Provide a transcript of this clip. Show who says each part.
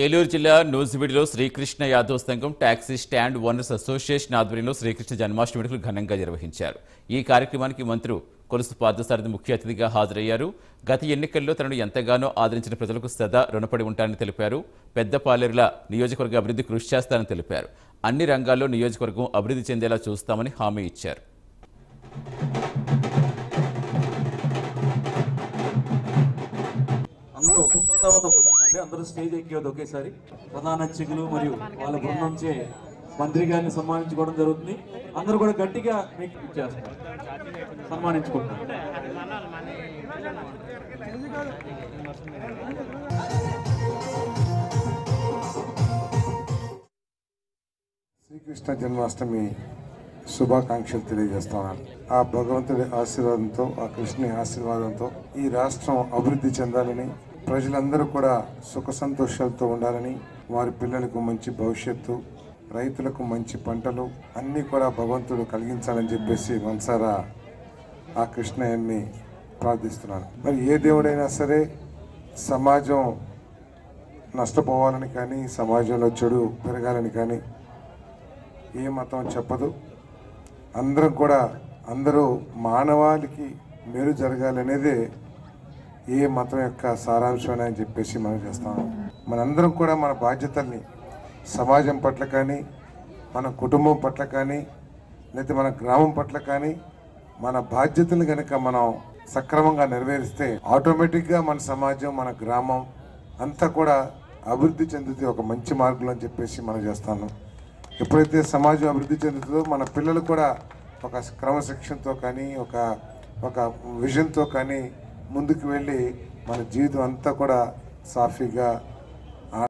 Speaker 1: ఏలూరు జిల్లా నూజివీడులో శ్రీకృష్ణ యాదవ్ సంఘం టాక్సీ స్టాండ్ ఓనర్స్ అసోసియేషన్ ఆధ్వర్యంలో శ్రీకృష్ణ జన్మాష్టమి వేడుకలు ఘనంగా నిర్వహించారు. ఈ కార్యక్రమానికి మంత్రి కొలుసు పార్థసారథి ముఖ్య అతిథిగా హాజరయ్యారు. గత ఎన్నికల్లో తనను ఎంతగానో ఆదరించిన ప్రజలకు సదా రుణపడి ఉంటానని తెలిపారు. పెద్దపాలేరుల నియోజకవర్గ అభివృద్ధి కృషి చేస్తానని తెలిపారు. అన్ని రంగాల్లో నియోజకవర్గం అభివృద్ధి చెందేలా చూస్తామని హామీ ఇచ్చారు.
Speaker 2: అందరూ స్టేజ్ ఎక్కేది ఒకేసారి ప్రధాన అర్చకులు మరియు వాళ్ళ బృందంచే మంత్రి గారిని సన్మానించుకోవడం జరుగుతుంది. అందరూ కూడా గట్టిగా మీకు ఇచ్చేస్తారు, సన్మానించుకుంటారు.
Speaker 3: శ్రీకృష్ణ జన్మాష్టమి శుభాకాంక్షలు తెలియజేస్తున్నాను. ఆ భగవంతుడి ఆశీర్వాదంతో, ఆ కృష్ణుని ఆశీర్వాదంతో ఈ రాష్ట్రం అభివృద్ధి చెందాలని, ప్రజలందరూ కూడా సుఖ సంతోషాలతో ఉండాలని, వారి పిల్లలకు మంచి భవిష్యత్తు, రైతులకు మంచి పంటలు అన్నీ కూడా భగవంతుడు కలిగించాలని చెప్పేసి మనసారా ఆ కృష్ణయ్యని ప్రార్థిస్తున్నాను. మరి ఏ దేవుడైనా సరే సమాజం నష్టపోవాలని కానీ, సమాజంలో చెడు పెరగాలని కానీ ఏ మతం చెప్పదు. అందరూ మానవాళికి మేలు జరగాలనేదే ఏ మతం యొక్క సారాంశం అని చెప్పేసి మనం చేస్తాము. మనందరం కూడా మన బాధ్యతల్ని సమాజం పట్ల కానీ, మన కుటుంబం పట్ల కానీ, లేదా మన గ్రామం పట్ల కానీ మన బాధ్యతలు కనుక మనం సక్రమంగా నెరవేరిస్తే ఆటోమేటిక్గా మన సమాజం, మన గ్రామం అంతా కూడా అభివృద్ధి చెందుతుంది ఒక మంచి మార్గంలో అని చెప్పేసి మనం చేస్తాను. ఎప్పుడైతే సమాజం అభివృద్ధి చెందుతుందో మన పిల్లలు కూడా ఒక క్రమశిక్షణతో కానీ, ఒక విజన్తో కానీ ముందుకు వెళ్ళి మన జీవితం అంతా కూడా సాఫీగా